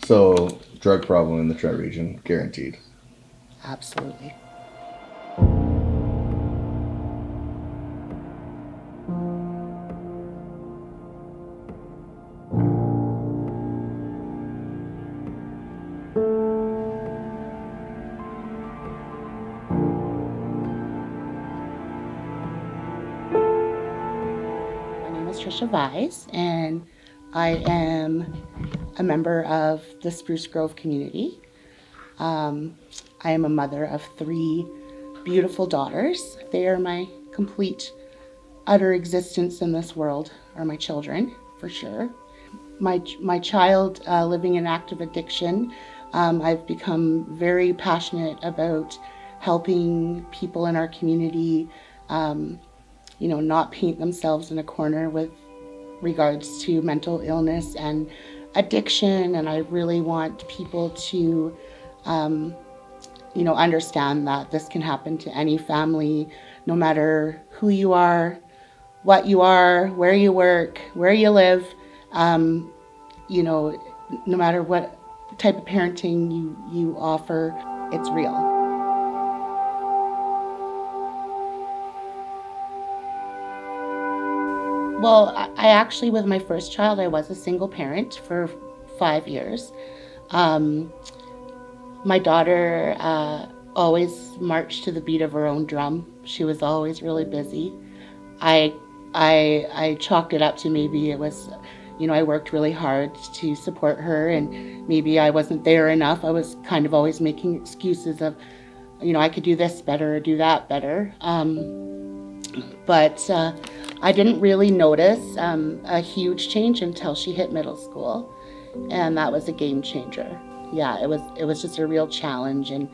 So, drug problem in the Trent region, guaranteed. Absolutely. My name is Trisha Vyse, and I am a member of the Spruce Grove community. Um, I am a mother of three beautiful daughters. They are my complete, utter existence in this world, are my children, for sure. My child living in active addiction, I've become very passionate about helping people in our community, not paint themselves in a corner with regards to mental illness and addiction. And I really want people to, understand that this can happen to any family, no matter who you are, what you are, where you work, where you live. Um, no matter what type of parenting you offer, it's real. Well, I actually, with my first child, I was a single parent for 5 years. Um, my daughter always marched to the beat of her own drum. She was always really busy. I, I chalked it up to maybe it was, I worked really hard to support her, and maybe I wasn't there enough. I was kind of always making excuses of, I could do this better or do that better. But I didn't really notice a huge change until she hit middle school, and that was a game changer. Yeah, it was just a real challenge, and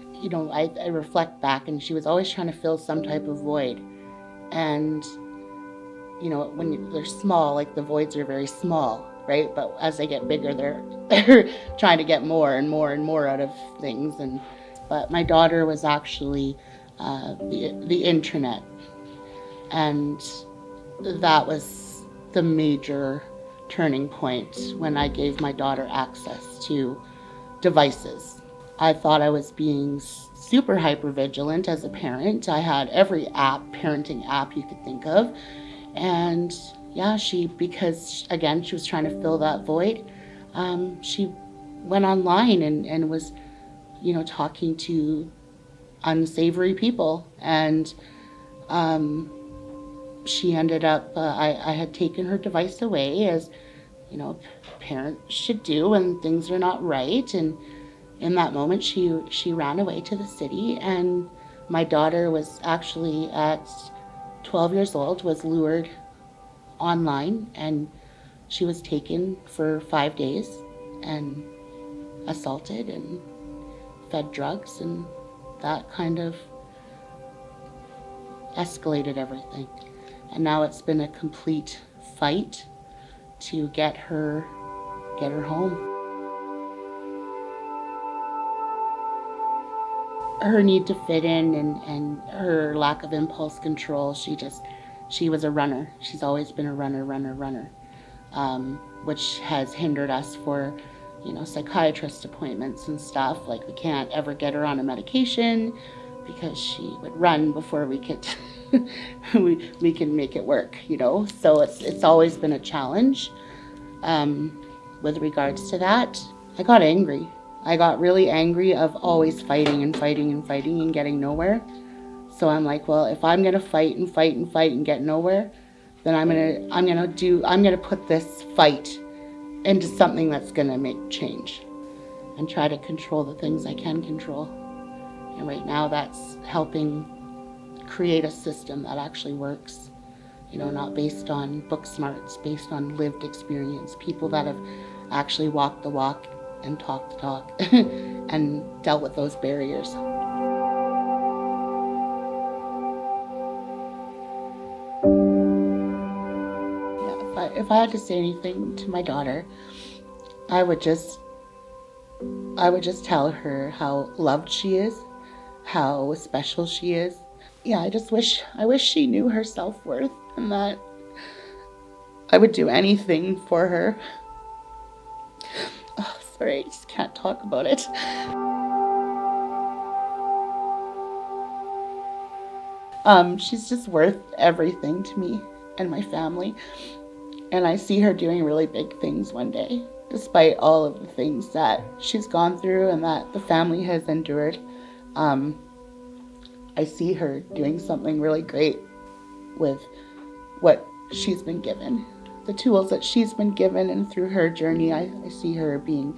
I reflect back, and she was always trying to fill some type of void, and when they're small, like the voids are very small, right? But as they get bigger, they're trying to get more and more and more out of things. And but my daughter was actually the internet, and that was the major turning point when I gave my daughter access to devices. I thought I was being super hyper vigilant as a parent. I had every parenting app you could think of. And yeah, because again, she was trying to fill that void, she went online and was, talking to unsavory people. And she ended up, I had taken her device away, as, parents should do when things are not right. And in that moment, she ran away to the city, and my daughter was actually at 12 years old, was lured online, and she was taken for 5 days and assaulted and fed drugs, and that kind of escalated everything. And now it's been a complete fight to get her home. Her need to fit in, and her lack of impulse control. She was a runner. She's always been a runner, which has hindered us for, psychiatrist appointments and stuff. Like, we can't ever get her on a medication because she would run before we could we can make it work. So it's always been a challenge. With regards to that, I got angry. I got really angry of always fighting and fighting and fighting and getting nowhere. So I'm like, well, if I'm gonna fight and fight and fight and get nowhere, then I'm gonna put this fight into something that's gonna make change and try to control the things I can control. And right now that's helping create a system that actually works. Not based on book smarts, based on lived experience, people that have actually walked the walk and talked the talk and dealt with those barriers. Yeah, if I had to say anything to my daughter, I would just tell her how loved she is, how special she is. Yeah, I wish she knew her self-worth, and that I would do anything for her. sorry, I just can't talk about it. She's just worth everything to me and my family. And I see her doing really big things one day, despite all of the things that she's gone through and that the family has endured. I see her doing something really great with what she's been given, the tools that she's been given, and through her journey, I see her being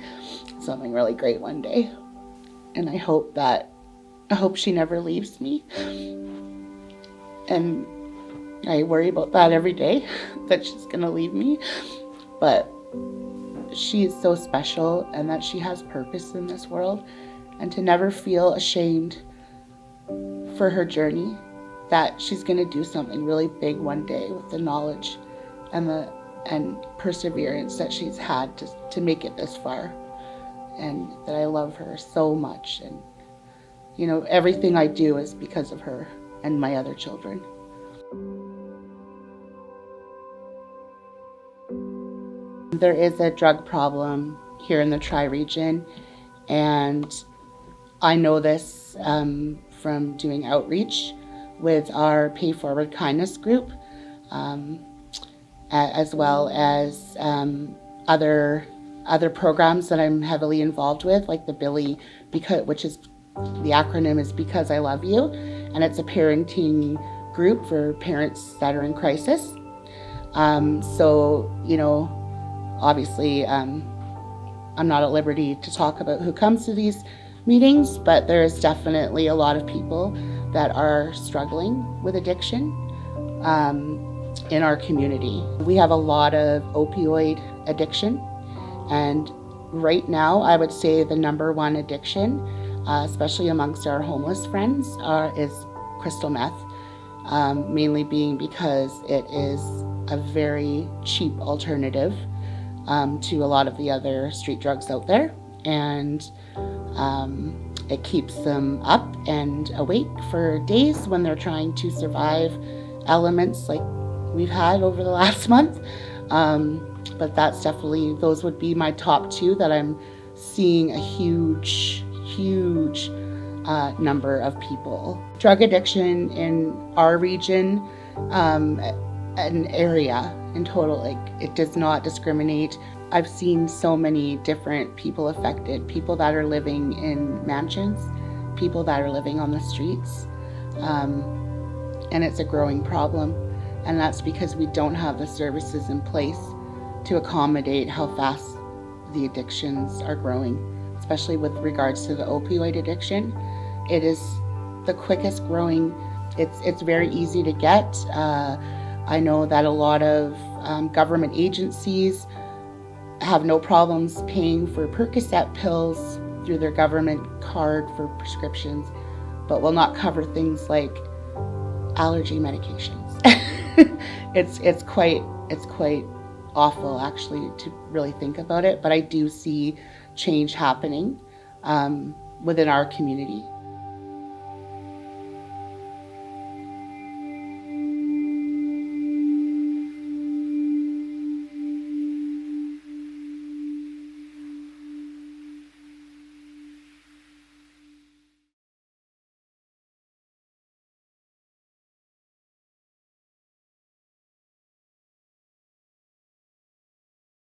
something really great one day. And I hope she never leaves me. And I worry about that every day, that she's gonna leave me. But she is so special, and that she has purpose in this world, and to never feel ashamed for her journey, that she's gonna do something really big one day with the knowledge and perseverance that she's had to make it this far. And that I love her so much, and you know, everything I do is because of her and my other children. There is a drug problem here in the Tri-Region, and I know this from doing outreach with our Pay Forward Kindness group, as well as other programs that I'm heavily involved with, like the Billy, which is the acronym is Because I Love You, and it's a parenting group for parents that are in crisis. So, you know, obviously, I'm not at liberty to talk about who comes to these meetings, but there is definitely a lot of people that are struggling with addiction in our community. We have a lot of opioid addiction, and right now I would say the number one addiction, especially amongst our homeless friends, is crystal meth, mainly being because it is a very cheap alternative to a lot of the other street drugs out there, and it keeps them up and awake for days when they're trying to survive elements like we've had over the last month. But that's definitely, those would be my top two that I'm seeing a huge number of people. Drug addiction in our region, an area in total, like, it does not discriminate. I've seen so many different people affected, people that are living in mansions, people that are living on the streets, and it's a growing problem, and that's because we don't have the services in place to accommodate how fast the addictions are growing, especially with regards to the opioid addiction. It is the quickest growing. It's very easy to get. I know that a lot of government agencies have no problems paying for Percocet pills through their government card for prescriptions, but will not cover things like allergy medications. It's quite awful, actually, to really think about it, but I do see change happening within our community.